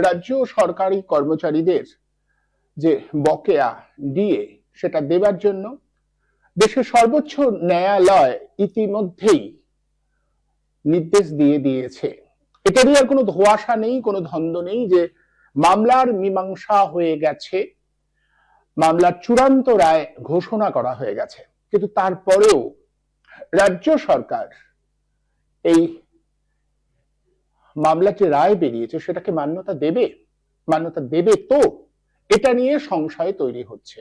রাজ্য সরকারি কর্মচারীদের যে বকেয়া ডিএ সেটা দেবার জন্য দেশের সর্বোচ্চ ন্যায়ালয় ইতিমধ্যেই নির্দেশ দিয়ে দিয়েছে। এটা নিয়ে আর কোনো ধোঁয়াশা নেই, কোনো ধন্দ নেই যে মামলার মীমাংসা হয়ে গেছে, মামলার চূড়ান্ত রায় ঘোষণা করা হয়ে গেছে। কিন্তু তারপরেও রাজ্য সরকার এই মামলার যে রায় বেরিয়েছে সেটাকে মান্যতা দেবে, মান্যতা দেবে তো, এটা নিয়ে সংশয় তৈরি হচ্ছে।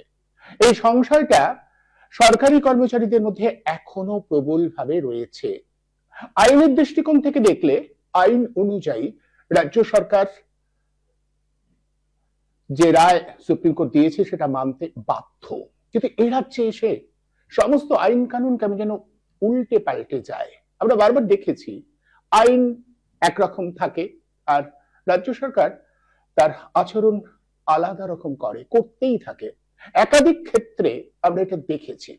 এই সংশয়টা সরকারি কর্মচারীদের মধ্যে এখনো প্রবলভাবে রয়েছে। আইনের দৃষ্টিকোণ থেকে দেখলে আইন অনুযায়ী রাজ্য সরকার যে রায় সুপ্রিম কোর্ট দিয়েছে সেটা মানতে বাধ্য, কিন্তু এ রাজ্যে এসে সমস্ত আইন কানুন কেমন যেন উল্টে পাল্টে যায়। আমরা বারবার দেখেছি আইন একরকম থাকে আর রাজ্য সরকার তার আচরণ আলাদা রকম করে, করতেই থাকে। একাধিক ক্ষেত্রে আমরা এটা দেখেছি।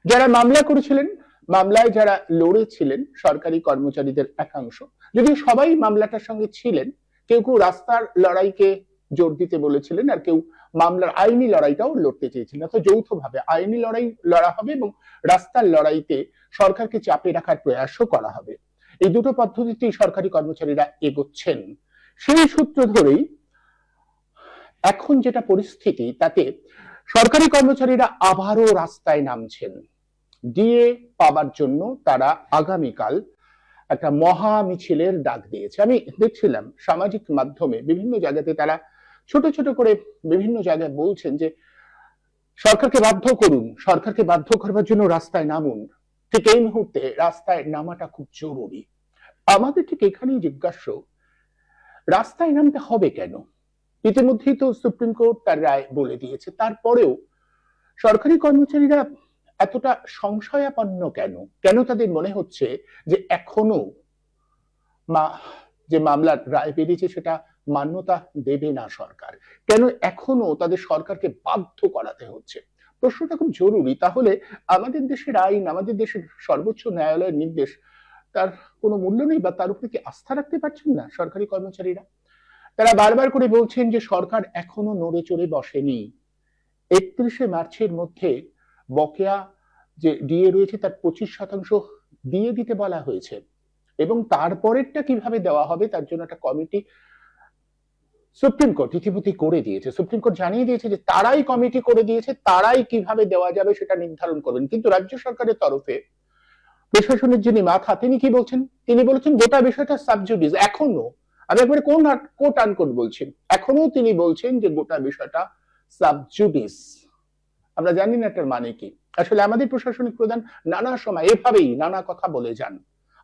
যারা মামলা করেছিলেন, মামলায় যারা লড়েছিলেন সরকারি কর্মচারীদের একাংশ, যদিও সবাই মামলাটার সঙ্গে ছিলেন, কেউ কেউ রাস্তার লড়াইকে জোর দিতে বলেছিলেন আর কেউ মামলার আইনি লড়াইটাও লড়তে চেয়েছিলেন। তো যৌথভাবে আইনি লড়াই লড়া হবে এবং রাস্তার লড়াইতে সরকারকে চাপে রাখার প্রয়াসও করা হবে। এই দুটো পদ্ধতিতেই সরকারি কর্মচারীরা এগোচ্ছেন। সেই সূত্র ধরেই এখন যেটা পরিস্থিতি, তাতে সরকারি কর্মচারীরা আবারও রাস্তায় নামছেন। ডিএ পাবার জন্য তারা আগামীকাল একটা মহা মিছিলের ডাক দিয়েছে। আমি দেখছিলাম সামাজিক মাধ্যমে বিভিন্ন জায়গাতে তারা ছোট ছোট করে বিভিন্ন জায়গায় বলছেন যে সরকারকে বাধ্য করুন, সরকারকে বাধ্য করবার জন্য রাস্তায় নামুন। ঠিক এই মুহূর্তে রাস্তায় নামাটা খুব জরুরি। আমাদের ঠিক এখানেই জিজ্ঞাস্য, রাস্তায় নামতে হবে কেন? ইতিমধ্যেই তো সুপ্রিম কোর্ট তার রায় বলে দিয়েছে, তারপরেও সরকারি কর্মচারীরা এতটা সংশয়াপন্ন কেন? কেন তাদের মনে হচ্ছে যে এখনো যে মামলার রায় বেরিয়েছে সেটা মান্যতা দেবে না সরকার? কেন এখনো তাদের সরকারকে বাধ্য করাতে হচ্ছে? প্রশ্নটা খুব জরুরি। তাহলে আমাদের দেশের আইন, আমাদের দেশের সর্বোচ্চ ন্যায়ালয়ের নির্দেশ, তার কোনো মূল্য নেই বা তার উপরে কি আস্থা রাখতে পারছেন না সরকারি কর্মচারীরা? তারা বারবার করে বলছেন যে সরকার এখনো নড়ে চড়ে বসেনি। 31শে মার্চের মধ্যে বকেয়া যে ডিএ রয়েছে তার 25% দিয়ে দিতে বলা হয়েছে এবং তারপরেরটা কিভাবে দেওয়া হবে তার জন্য একটা কমিটি সুপ্রিম কোর্ট ইতিমধ্যে করে দিয়েছে। সুপ্রিম কোর্ট জানিয়ে দিয়েছে যে তারাই কমিটি করে দিয়েছে, তারাই কিভাবে দেওয়া যাবে সেটা নির্ধারণ করবেন। কিন্তু রাজ্য সরকারের তরফে প্রশাসনের যিনি মাথা, তিনি কি বলছেন? তিনি বলেছেন গোটা বিষয়টা সাবজুডিস। এখনো, আমি একবারে কোট আনকোট বলছি, এখনো তিনি বলছেন যে গোটা বিষয়টা সাবজুডিস। আমরা জানি না এটার মানে কি। আসলে আমাদের প্রশাসনিক প্রধান নানা সময় এভাবেই নানা কথা বলে যান,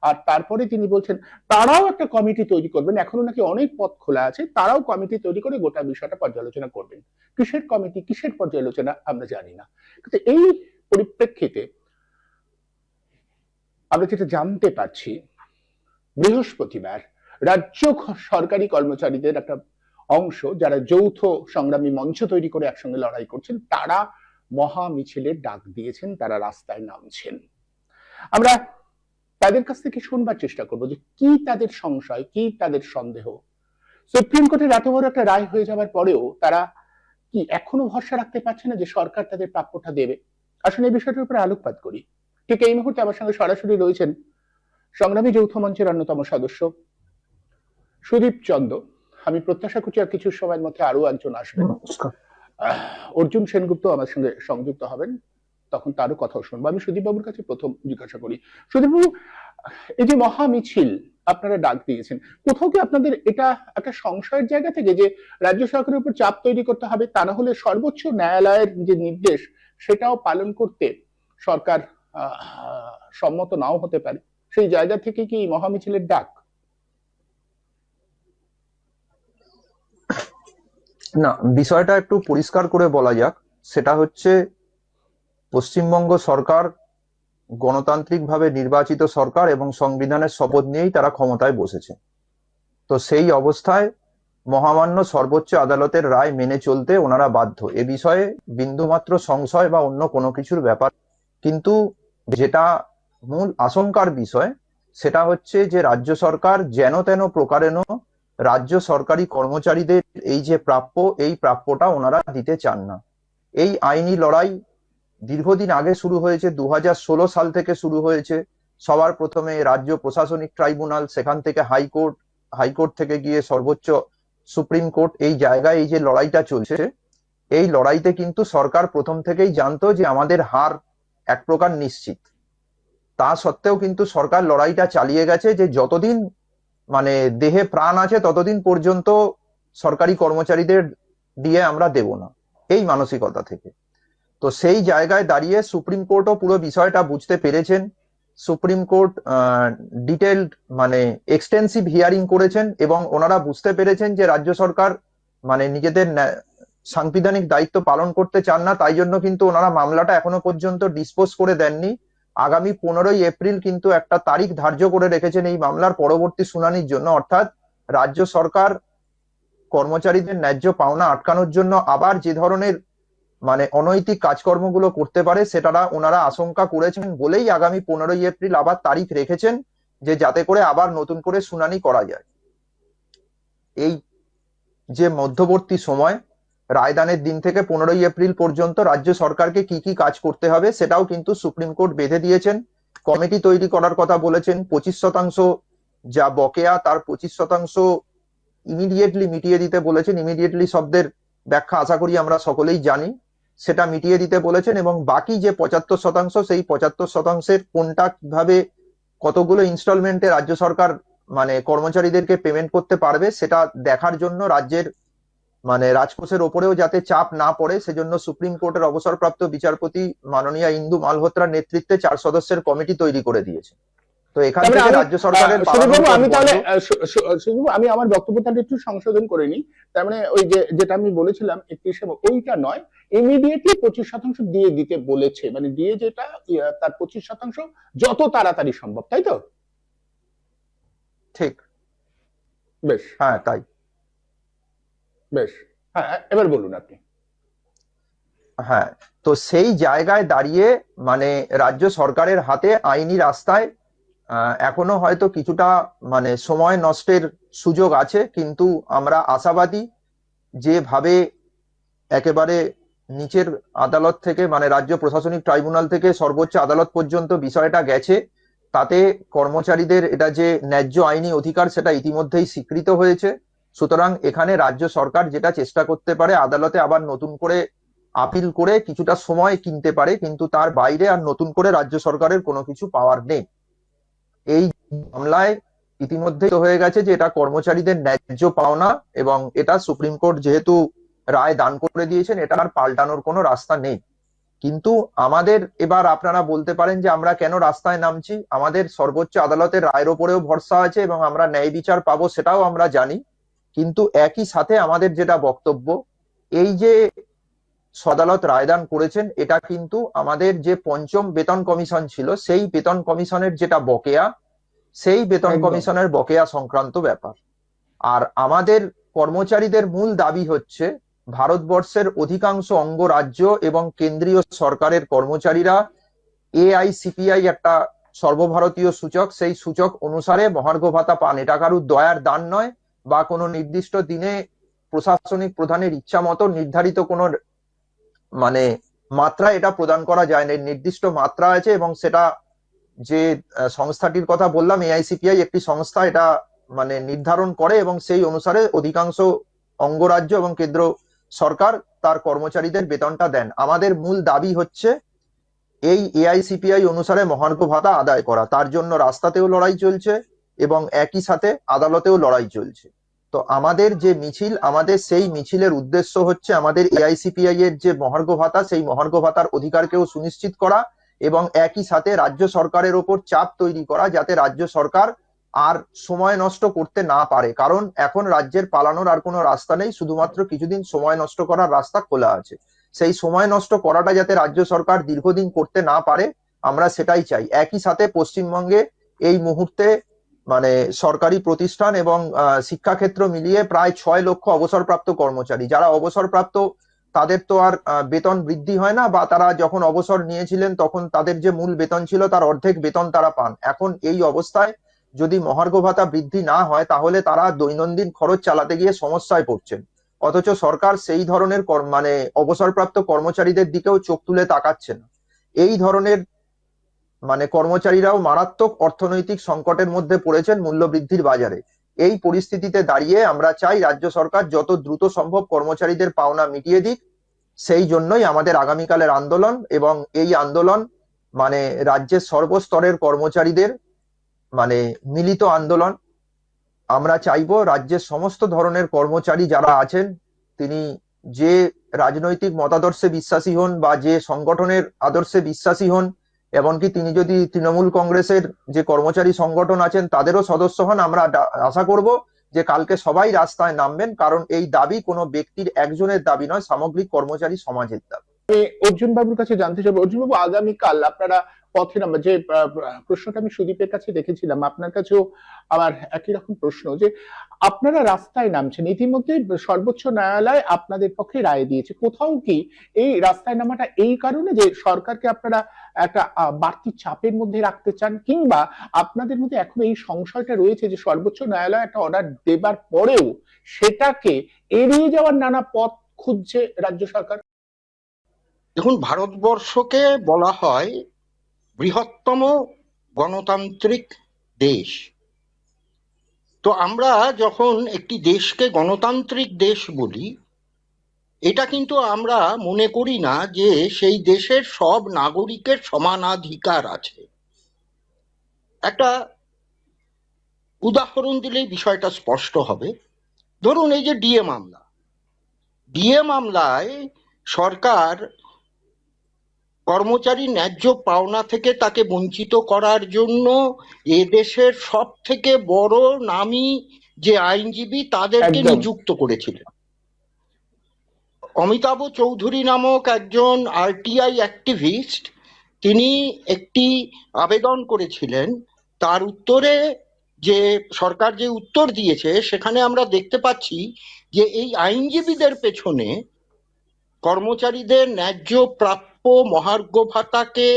আর তারপরে তিনি বলছেন তারাও একটা কমিটি তৈরি করবেন। এখনো নাকি অনেক পথ খোলা আছে, তারাও কমিটি তৈরি করে গোটা বিষয়টা পর্যালোচনা করবেন। কিসের কমিটি, কিসের পর্যালোচনা আমরা জানি না। কিন্তু এই পরিপ্রেক্ষিতে আমরা যেটা জানতে পারছি, বৃহস্পতিবার রাজ্য সরকারি কর্মচারীদের একটা অংশ যারা যৌথ সংগ্রামী মঞ্চ তৈরি করে একসঙ্গে লড়াই করছেন, তারা মহা মিছিলের ডাক দিয়েছেন, তারা রাস্তায় নামছেন। আমরা তাদের কাছ থেকে শুনবার চেষ্টা করবো যে কি তাদের সংশয়, কি তাদের সন্দেহ। সুপ্রিম কোর্টের এত বড় একটা রায় হয়ে যাওয়ার পরেও তারা কি এখনো ভরসা রাখতে পারছে না যে সরকার তাদের প্রাপ্যটা দেবে? আসলে এই বিষয়টার উপরে আলোকপাত করি। ঠিক এই মুহূর্তে আমার সঙ্গে সরাসরি রয়েছেন সংগ্রামী যৌথ মঞ্চের অন্যতম সদস্য সুদীপ চন্দ। আমি প্রত্যাশা করছি আর কিছু সময়ের মধ্যে আরো একজন আসবেন, অর্জুন সেনগুপ্ত আমার সঙ্গে সংযুক্ত হবেন, তখন তারও কথাও শুনবো। আমি সুদীপ বাবুর কাছে প্রথম জিজ্ঞাসা করি, সুদীপ বাবু, এই যে মহা মিছিল আপনারা ডাক দিয়েছেন, কোথাও কি আপনাদের এটা একটা সংশয়ের জায়গা থেকে যে রাজ্য সরকারের উপর চাপ তৈরি করতে হবে, তা না হলে সর্বোচ্চ ন্যায়ালয়ের যে নির্দেশ সেটাও পালন করতে সরকার সম্মত নাও হতে পারে, সেই জায়গা থেকে কি মহা মিছিলের ডাক? না, বিষয়টা একটু পরিষ্কার করে বলা যাক। সেটা হচ্ছে পশ্চিমবঙ্গ সরকার গণতান্ত্রিকভাবে নির্বাচিত সরকার এবং সংবিধানের শপথ নিয়েই তারা ক্ষমতায় বসেছে। তো সেই অবস্থায় মহামান্য সর্বোচ্চ আদালতের রায় মেনে চলতে ওনারা বাধ্য। এ বিষয়ে বিন্দুমাত্র সংশয় বা অন্য কোনো কিছুর ব্যাপার। কিন্তু যেটা মূল আশঙ্কার বিষয় সেটা হচ্ছে যে রাজ্য সরকার যেন তেন প্রকারেণ রাজ্য সরকারি কর্মচারীদের এই যে প্রাপ্য, এই প্রাপ্যটা ওনারা দিতে চান না। এই আইনি লড়াই দীর্ঘদিন আগে শুরু হয়েছে, 2016 সাল থেকে শুরু হয়েছে। সবার প্রথমে রাজ্য প্রশাসনিক ট্রাইব্যুনাল, সেখান থেকে হাইকোর্ট, হাইকোর্ট থেকে গিয়ে সর্বোচ্চ সুপ্রিম কোর্ট, এই জায়গায় এই যে লড়াইটা চলছে, এই লড়াইতে কিন্তু সরকার প্রথম থেকেই জানতো যে আমাদের হার এক প্রকার নিশ্চিত। তা সত্ত্বেও কিন্তু সরকার লড়াইটা চালিয়ে গেছে যে যতদিন মানে দেহে প্রাণ আছে ততদিন পর্যন্ত সরকারি কর্মচারীদের দিয়ে আমরা দেব না, এই মানসিকতা থেকে। তো সেই জায়গায় দাঁড়িয়ে সুপ্রিম কোর্টও পুরো বিষয়টা বুঝতে পেরেছেন। সুপ্রিম কোর্ট ডিটেলড মানে এক্সটেন্সিভ হিয়ারিং করেছেন এবং ওনারা বুঝতে পেরেছেন যে রাজ্য সরকার মানে নিজেদের সাংবিধানিক দায়িত্ব পালন করতে চান না। তাই জন্য কিন্তু ওনারা মামলাটা এখনো পর্যন্ত ডিসপোজ করে দেননি। আগামী 15ই এপ্রিল কিন্তু একটা তারিখ ধার্য করে রেখেছেন এই মামলার পরবর্তী শুনানির জন্য। অর্থাৎ রাজ্য সরকার কর্মচারীদের ন্যায্য পাওনা আটকানোর জন্য আবার যে ধরনের মানে অনৈতিক কাজকর্মগুলো করতে পারে সেটা ওনারা আশঙ্কা করেছেন বলেই আগামী 15ই এপ্রিল আবার তারিখ রেখেছেন, যে যাতে করে আবার নতুন করে শুনানি করা যায়। এই যে মধ্যবর্তী সময় রায়দানের দিন থেকে 15ই এপ্রিল পর্যন্ত রাজ্য সরকারকে কি কি কাজ করতে হবে সেটাও কিন্তু সুপ্রিম কোর্ট বেঁধে দিয়েছেন। কমিটি তৈরি করার কথা বলেছেন। 25% যা বকেয়া তার 25% ইমিডিয়েটলি মিটিয়ে দিতে বলেছেন। ইমিডিয়েটলি শব্দের ব্যাখ্যা আশা করি আমরা সকলেই জানি, সেটা মিটিয়ে দিতে বলেছেন। এবং বাকি যে 75%, সেই 75%-এর কোনটা কিভাবে কতগুলো ইনস্টলমেন্টে রাজ্য সরকার মানে কর্মচারীদেরকে পেমেন্ট করতে পারবে সেটা দেখার জন্য রাজ্যের মানে রাজকোষের ওপরেও যাতে চাপ না পড়ে সেজন্য সুপ্রিম কোর্টের অবসরপ্রাপ্ত বিচারপতি মাননীয়া ইন্দু মালহোত্রার নেতৃত্বে 4 সদস্যের কমিটি তৈরি করে দিয়েছে। তো এখান থেকে রাজ্য সরকারের আমি আমার বক্তব্যটা একটু সংশোধন করে নিই। তার মানে ওই যে যেটা আমি বলেছিলাম 31 ওইটা নয়, ইমিডিয়েটলি 25% দিয়ে দিতে বলেছে, মানে দিয়ে যেটা তার 25% যত তাড়াতাড়ি সম্ভব, তাই তো? ঠিক, বেশ, হ্যাঁ তাই, বেশ, হ্যাঁ এবার বলুন আপনি। হ্যাঁ, তো সেই জায়গায় দাঁড়িয়ে মানে রাজ্য সরকারের হাতে আইনি রাস্তায় এখনো হয়তো কিছুটা মানে সময় নষ্টের সুযোগ আছে, কিন্তু আমরা আশাবাদী যেভাবে একেবারে নিচের আদালত থেকে মানে রাজ্য প্রশাসনিক ট্রাইব্যুনাল থেকে সর্বোচ্চ আদালত পর্যন্ত বিষয়টা গেছে, তাতে কর্মচারীদের এটা যে ন্যায্য আইনি অধিকার সেটা ইতিমধ্যেই স্বীকৃত হয়েছে। সুতরাং এখানে রাজ্য সরকার যেটা চেষ্টা করতে পারে, আদালতে আবার নতুন করে আপিল করে কিছুটা সময় কিনতে পারে, কিন্তু তার বাইরে আর নতুন করে রাজ্য সরকারের কোনো কিছু পাওয়ার নেই। এই মামলায় ইতিমধ্যেই হয়ে গেছে যে এটা কর্মচারীদের ন্যায্য পাওনা এবং এটা সুপ্রিম কোর্ট যেহেতু রায় দান করে দিয়েছেন, এটা আর পাল্টানোর কোনো রাস্তা নেই। কিন্তু আমাদের এবার আপনারা বলতে পারেন যে আমরা কেন রাস্তায় নামছি। আমাদের সর্বোচ্চ আদালতের রায়ের ওপরেও ভরসা আছে এবং আমরা ন্যায় বিচার পাবো সেটাও আমরা জানি। কিন্তু একই সাথে আমাদের যেটা বক্তব্য, এই যে আদালত রায়দান করেছেন এটা কিন্তু আমাদের যে 5ম বেতন কমিশন ছিল সেই বেতন কমিশনের যেটা বকেয়া, সেই বেতন কমিশনের বকেয়া সংক্রান্ত ব্যাপার। আর আমাদের কর্মচারীদের মূল দাবি হচ্ছে ভারতবর্ষের অধিকাংশ অঙ্গরাজ্য এবং কেন্দ্রীয় সরকারের কর্মচারীরা AICPI একটা সর্বভারতীয় সূচক, সেই সূচক অনুসারে মহার্ঘ ভাতা পান। এটা কারুর দয়ার দান নয় বা কোনো নির্দিষ্ট দিনে প্রশাসনিক প্রধানের ইচ্ছা মতো নির্ধারিত কোনো মানে মাত্রা এটা প্রদান করা যায় না। নির্দিষ্ট মাত্রা আছে এবং সেটা যে সংস্থাটির কথা বললাম AICPI একটি সংস্থা, এটা মানে নির্ধারণ করে এবং সেই অনুসারে অধিকাংশ অঙ্গরাজ্য এবং কেন্দ্র সরকার তার কর্মচারীদের বেতনটা দেন। আমাদের মূল দাবি হচ্ছে এই AICPI অনুসারে মহার্ঘ ভাতা আদায় করা। তার জন্য রাস্তাতেও লড়াই চলছে এবং একই সাথে আদালতেও লড়াই চলছে। তো আমাদের যে মিছিল, আমাদের সেই মিছিলের উদ্দেশ্য হচ্ছে আমাদের AICPI এর যে মহার্ঘ ভাতা, সেই মহার্ঘ ভাতার অধিকারকেও সুনিশ্চিত করা এবং একই সাথে রাজ্য সরকারের ওপর চাপ তৈরি করা যাতে রাজ্য সরকার আর সময় নষ্ট করতে না পারে। কারণ এখন রাজ্যের পালানোর আর কোনো রাস্তা নেই, শুধুমাত্র কিছুদিন সময় নষ্ট করার রাস্তা খোলা আছে। সেই সময় নষ্ট করাটা যাতে রাজ্য সরকার দীর্ঘদিন করতে না পারে, আমরা সেটাই চাই। একই সাথে পশ্চিমবঙ্গে এই মুহূর্তে মানে সরকারি প্রতিষ্ঠান এবং শিক্ষাক্ষেত্র মিলিয়ে প্রায় 6 লক্ষ অবসরপ্রাপ্ত কর্মচারী। যারা অবসরপ্রাপ্ত তাদের তো আর বেতন বৃদ্ধি হয় না, বা তারা যখন অবসর নিয়েছিলেন তখন তাদের যে মূল বেতন ছিল তার অর্ধেক বেতন তারা পান। এখন এই অবস্থায় যদি মহার্ঘ ভাতা বৃদ্ধি না হয় তাহলে তারা দৈনন্দিন খরচ চালাতে গিয়ে সমস্যায় পড়ছেন, অথচ সরকার সেই ধরনের মানে অবসরপ্রাপ্ত কর্মচারীদের দিকেও চোখ তুলে তাকাচ্ছে না। এই ধরনের মানে কর্মচারীরাও মারাত্মক অর্থনৈতিক সংকটের মধ্যে পড়েছেন মূল্যবৃদ্ধির বাজারে। এই পরিস্থিতিতে দাঁড়িয়ে আমরা চাই রাজ্য সরকার যত দ্রুত সম্ভব কর্মচারীদের পাওনা মিটিয়ে দিক। সেই জন্যই আমাদের আগামীকালের আন্দোলন, এবং এই আন্দোলন মানে রাজ্যের সর্বস্তরের কর্মচারীদের মানে মিলিত আন্দোলন। আমরা চাইবো রাজ্যের সমস্ত ধরনের কর্মচারী যারা আছেন, তিনি যে রাজনৈতিক মতাদর্শে বিশ্বাসী হন বা যে সংগঠনের আদর্শে বিশ্বাসী হন, এমনকি তিনি যদি তৃণমূল কংগ্রেসের যে কর্মচারী সংগঠন আছেন তাদেরও সদস্য হন, আমরা আশা করব যে কালকে সবাই রাস্তায় নামবেন, কারণ এই দাবি কোনো ব্যক্তির একজনের দাবি নয়, সামগ্রিক কর্মচারী সমাজের দাবি। অর্জুন বাবুর কাছে জানতে চাইবো, অর্জুন বাবু আগামীকাল আপনারা পথে নামবেন, যে প্রশ্নটা আমি সুদীপের কাছে দেখেছিলাম, আপনার কাছেও আমার একই রকম প্রশ্ন, যে আপনারা রাস্তায় নামছেন, ইতিমধ্যে সর্বোচ্চ ন্যায়ালয় আপনাদের পক্ষে রায় দিয়েছে, কোথাও কি এই রাস্তায় নামাটা এই কারণে যে সরকারকে আপনারা একটা বাড়তি চাপের মধ্যে রাখতে চান, কিংবা আপনাদের মধ্যে এখন এই সংশয়টা রয়েছে যে সর্বোচ্চ ন্যায়ালয় একটা অর্ডার দেবার পরেও সেটাকে এড়িয়ে যাওয়ার নানা পথ খুঁজছে রাজ্য সরকার? দেখুন, ভারতবর্ষকে বলা হয় বৃহত্তম গণতান্ত্রিক দেশ। তো আমরা যখন একটি দেশকে গণতান্ত্রিক দেশ বলি, এটা কিন্তু আমরা মনে করি না যে সেই দেশের সব নাগরিকের সমানাধিকার আছে। একটা উদাহরণ দিলেই বিষয়টা স্পষ্ট হবে। ধরুন, এই যে ডিএ মামলায় সরকার কর্মচারী ন্যায্য পাওনা থেকে তাকে বঞ্চিত করার জন্য এদেশের সব থেকে বড় নামী যে আইনজীবী তাদেরকে নিযুক্ত করেছিলেন। অমিতাভ চৌধুরী নামক একজন আরটিআই অ্যাক্টিভিস্ট, তিনি একটি আবেদন করেছিলেন। তার উত্তরে যে সরকার যে উত্তর দিয়েছে সেখানে আমরা দেখতে পাচ্ছি যে এই আইনজীবীদের পেছনে কর্মচারীদের ন্যায্য প্রাপ্য মহার্ঘ ভাতাকে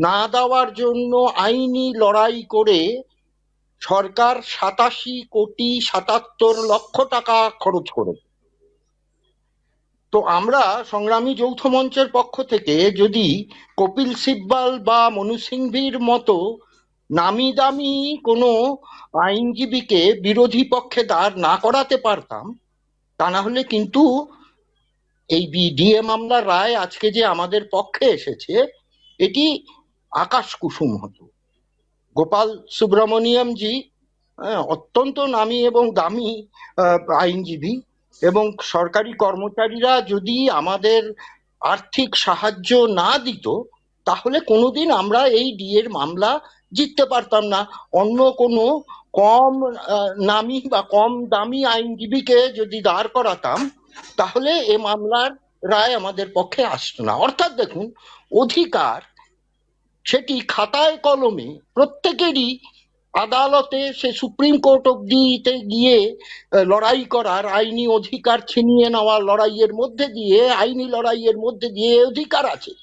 না দেওয়ার জন্য আইনি লড়াই করে সরকার 87,77,00,000 টাকা খরচ করেছে। তো আমরা সংগ্রামী যৌথ মঞ্চের পক্ষ থেকে যদি কপিল সিব্বাল বা মনু সিংভির মতো নামি দামি কোনো আইনজীবীকে বিরোধী পক্ষে দাঁড় না করাতে পারতাম, তা না হলে কিন্তু এই ডিএ মামলার রায় আজকে যে আমাদের পক্ষে এসেছে এটি আকাশ কুসুম হতো। গোপাল সুব্রমণিয়াম জি অত্যন্ত নামী এবং দামি আইনজীবী, এবং সরকারি কর্মচারীরা যদি আমাদের আর্থিক সাহায্য না দিত তাহলে কোনোদিন আমরা এই ডিএর মামলা জিততে পারতাম না। অন্য কোনো কম নামী বা কম দামি আইনজীবীকে যদি দাঁড় করাতাম তাহলে এ মামলার রায় আমাদের পক্ষে আসতো না। অর্থাৎ দেখুন, অধিকার সেটি খাতায় কলমে প্রত্যেকেরই আদালতে, সে সুপ্রিম কোর্ট অব্দিতে গিয়ে লড়াই করার, আইনি অধিকার ছিনিয়ে নেওয়ার লড়াইয়ের মধ্যে দিয়ে, আইনি লড়াইয়ের মধ্যে দিয়ে অধিকার আছে।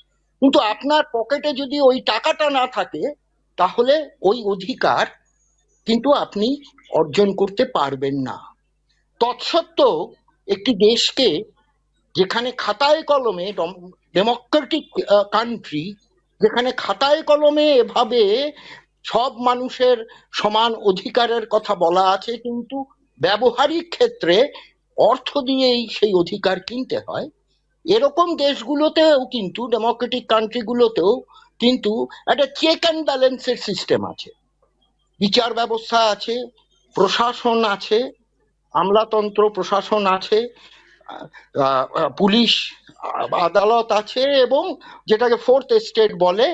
কিন্তু আপনার পকেটে যদি ওই টাকাটা না থাকে তাহলে ওই অধিকার কিন্তু আপনি অর্জন করতে পারবেন না। তৎসত্ত্বেও একটি দেশকে, যেখানে খাতায় কলমে ডেমোক্রেটিক কান্ট্রি, যেখানে খাতায় কলমে এভাবে সব মানুষের সমান অধিকারের কথা বলা আছে, কিন্তু ব্যবহারিক ক্ষেত্রে অর্থ দিয়েই সেই অধিকার কিনতে হয়, এরকম দেশগুলোতেও কিন্তু, ডেমোক্রেটিক কান্ট্রিগুলোতেও কিন্তু একটা চেক অ্যান্ড ব্যালেন্সের সিস্টেম আছে। বিচার ব্যবস্থা আছে, প্রশাসন আছে, আমলাতন্ত্র প্রশাসন আছে, পুলিশ আদালত আছে, এবং যেটাকে ফোর্থ এস্টেট বলে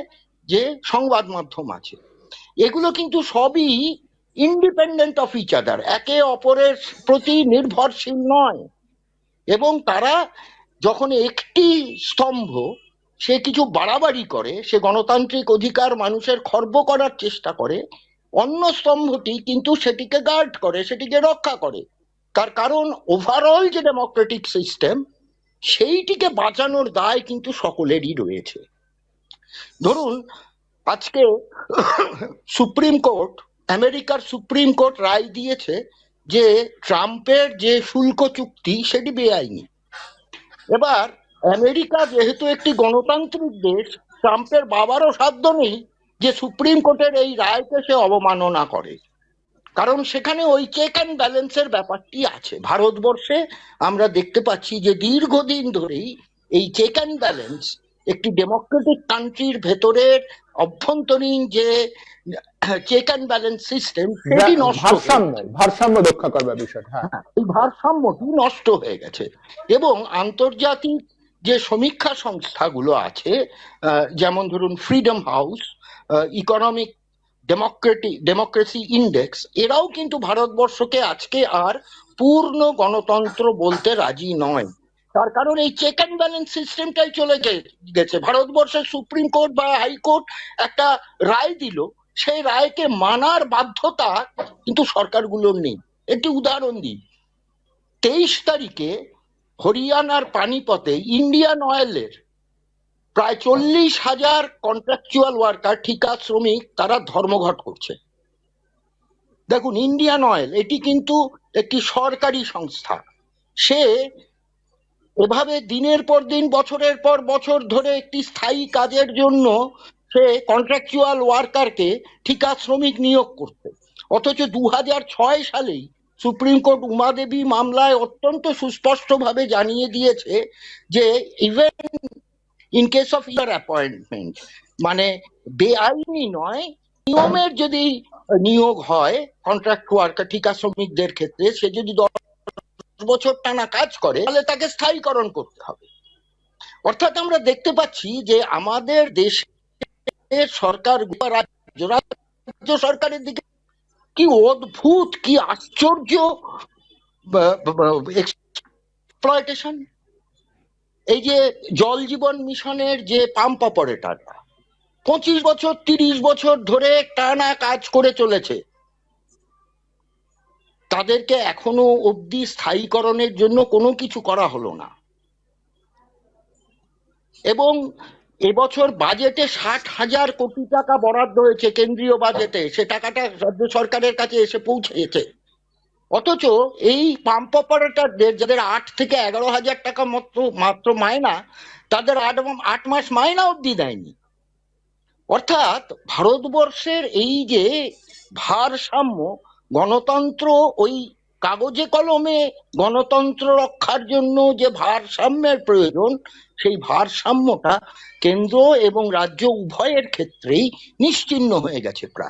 যে সংবাদ মাধ্যম আছে। এগুলো কিন্তু সবই ইন্ডিপেন্ডেন্ট অফ ইচ আদার, একে অপরের প্রতি নির্ভরশীল নয়। এবং তারা যখন একটি স্তম্ভ সে কিছু বাড়াবাড়ি করে, সে গণতান্ত্রিক অধিকার মানুষের খর্ব করার চেষ্টা করে, অন্য স্তম্ভটি কিন্তু সেটিকে গার্ড করে, সেটিকে রক্ষা করে। তার কারণ ওভারঅল যে ডেমোক্রেটিক সিস্টেম, সেইটিকে বাঁচানোর দায় কিন্তু সকলেরই রয়েছে। ধরুন, আজকে সুপ্রিম কোর্ট আমেরিকার সুপ্রিম কোর্ট রায় দিয়েছে যে ট্রাম্পের যে শুল্ক চুক্তি সেটি বেআইনি। এবার আমেরিকা যেহেতু একটি গণতান্ত্রিক দেশ, ট্রাম্পের বাবারও সাধ্য নেই যে সুপ্রিম কোর্টের এই রায়কে সে অবমাননা করে, কারণ সেখানে ওই চেক অ্যান্ড ব্যালেন্সের ব্যাপারটি আছে। ভারতবর্ষে আমরা দেখতে পাচ্ছি যে দীর্ঘদিন ধরেই এই চেক অ্যান্ড ব্যালেন্স একটি ডেমোক্রেটিক কান্ট্রির ভেতরের অভ্যন্তরীণ যে চেক অ্যান্ড ব্যালেন্স সিস্টেম সেটি নষ্ট হয়ে গেছে। ভারসাম্য রক্ষা করবার বিষয়টা, হ্যাঁ। এই ভারসাম্যটি নষ্ট হয়ে গেছে এবং আন্তর্জাতিক যে সমীক্ষা সংস্থাগুলো আছে, যেমন ধরুন freedom house, economic democracy index, এরাও কিন্তু ভারতবর্ষকে আজকে আর পূর্ণ গণতন্ত্র বলতে রাজি নয়। তার কারণ এই চেক অ্যান্ড ব্যালেন্স সিস্টেমটাই চলে গেছে। ভারতবর্ষের সুপ্রিম কোর্ট বা হাইকোর্ট একটা রায় দিল, সেই রায়কে মানার বাধ্যতা কিন্তু সরকারগুলোর নেই। একটি উদাহরণ দিই, 23 তারিখে হরিয়ানার পানিপথে ইন্ডিয়ান অয়েলের প্রায় 40,000 কন্ট্রাকচুয়াল ওয়ার্কার, ঠিকা শ্রমিক, তারা ধর্মঘট করছে। দেখুন, ইন্ডিয়ান অয়েল এটি কিন্তু একটি সরকারি সংস্থা, সে এভাবে দিনের পর দিন বছরের পর বছর ধরে একটি স্থায়ী কাজের জন্য সে কন্ট্রাকচুয়াল ওয়ার্কারকে ঠিকা শ্রমিক নিয়োগ করছে। অথচ 2006 সালেই সুপ্রিম কোর্ট উমাদেবী মামলায় অত্যন্ত সুস্পষ্টভাবে জানিয়ে দিয়েছে যে even in case of year appointment, মানে বেআইনি নয়, নিয়মের যদি নিয়োগ হয় কন্ট্রাক্ট ওয়ার্কার ঠিকা শ্রমিকদের ক্ষেত্রে, সে যদি 10 বছর টানা কাজ করে তাহলে তাকে স্থায়ীকরণ করতে হবে। অর্থাৎ আমরা দেখতে পাচ্ছি যে আমাদের দেশের সরকার, রাজ্য সরকারের দিকে কি অদ্ভুত, কি আশ্চর্য এক্সপ্লয়টেশন। এই যে জল জীবন মিশনের যে পাম্প অপারেটররা 25 বছর 30 বছর ধরে টানা কাজ করে চলেছে, তাদেরকে এখনো অবধি স্থায়ীকরণের জন্য কোনো কিছু করা হলো না। এবং এবছর বাজেটে 60,000 কোটি টাকা বরাদ্দ হয়েছে কেন্দ্রীয় বাজেটে, সে টাকাটা রাজ্য সরকারের কাছে এসে পৌঁছেছে। অথচ এই পাম্প অপারেটরদের, যাদের 8 থেকে 11,000 টাকা মাত্র মায়না, তাদের 8 মাস মায়না অবধি দেয়নি। অর্থাৎ ভারতবর্ষের এই যে ভারসাম্য, গণতন্ত্র, ওই কাগজে কলমে গণতন্ত্র রক্ষার জন্য যে ভারসাম্যের প্রয়োজন, সেই ভারসাম্যটা কেন্দ্র এবং রাজ্য উভয়ের ক্ষেত্রেই নিশ্চিহ্ন হয়ে গেছে প্রায়।